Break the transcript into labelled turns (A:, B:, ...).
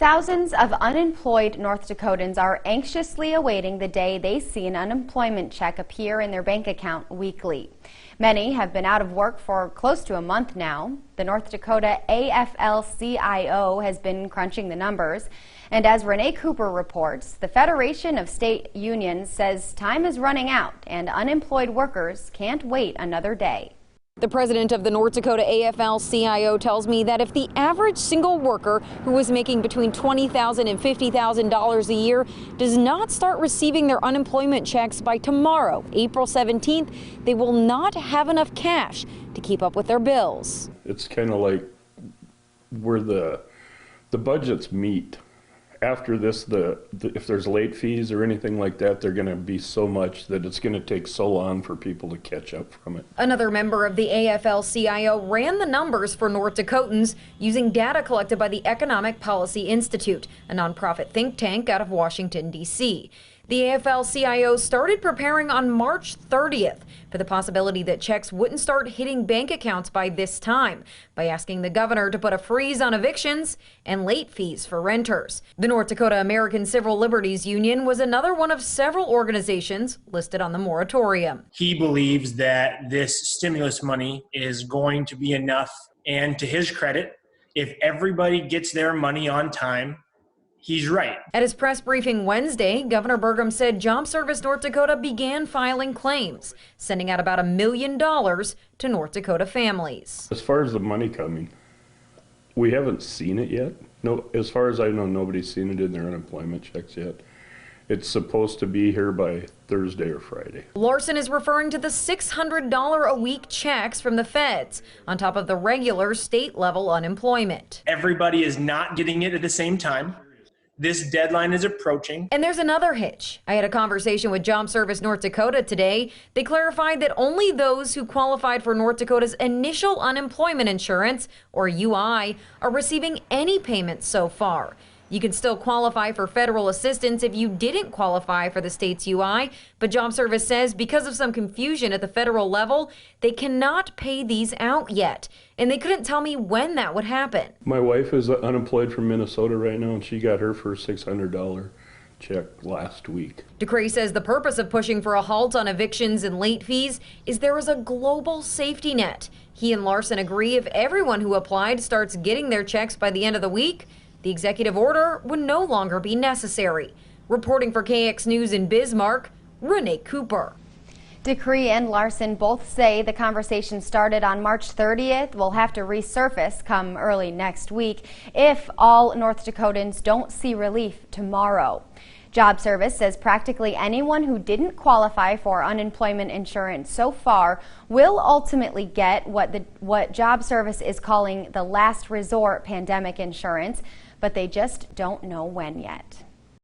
A: Thousands of unemployed North Dakotans are anxiously awaiting the day they see an unemployment check appear in their bank account weekly. Many have been out of work for close to a month now. The North Dakota AFL-CIO has been crunching the numbers. And as Renee Cooper reports, the Federation of State Unions says time is running out and unemployed workers can't wait another day.
B: The president of the North Dakota AFL-CIO tells me that if the average single worker who is making between $20,000 and $50,000 a year does not start receiving their unemployment checks by tomorrow, April 17th, they will not have enough cash to keep up with their bills.
C: It's kind of like where the budgets meet. After this, if there's late fees or anything like that, they're going to be so much that it's going to take so long for people to catch up from it.
B: Another member of the AFL-CIO ran the numbers for North Dakotans using data collected by the Economic Policy Institute, a nonprofit think tank out of Washington, D.C. The AFL-CIO started preparing on March 30th for the possibility that checks wouldn't start hitting bank accounts by this time by asking the governor to put a freeze on evictions and late fees for renters. The North Dakota American Civil Liberties Union was another one of several organizations listed on the moratorium.
D: He believes that this stimulus money is going to be enough, and to his credit, if everybody gets their money on time, he's right.
B: At his press briefing Wednesday, Governor Burgum said Job Service North Dakota began filing claims, sending out about $1 million to North Dakota families.
C: As far as the money coming, we haven't seen it yet. No, as far as I know, nobody's seen it in their unemployment checks yet. It's supposed to be here by Thursday or Friday.
B: Larson is referring to the $600 a week checks from the feds on top of the regular state level unemployment.
D: Everybody is not getting it at the same time. This deadline is approaching.
B: And there's another hitch. I had a conversation with Job Service North Dakota today. They clarified that only those who qualified for North Dakota's initial unemployment insurance, or UI, are receiving any payments so far. You can still qualify for federal assistance if you didn't qualify for the state's UI, but Job Service says because of some confusion at the federal level, they cannot pay these out yet. And they couldn't tell me when that would happen.
C: My wife is unemployed from Minnesota right now, and she got her first $600 check last week.
B: DeCray says the purpose of pushing for a halt on evictions and late fees is there is a global safety net. He and Larson agree if everyone who applied starts getting their checks by the end of the week, the executive order would no longer be necessary. Reporting for KX News in Bismarck, Renee Cooper.
A: DeCree and Larson both say the conversation started on March 30th will have to resurface come early next week if all North Dakotans don't see relief tomorrow. Job Service says practically anyone who didn't qualify for unemployment insurance so far will ultimately get what Job Service is calling the last resort pandemic insurance, but they just don't know when yet.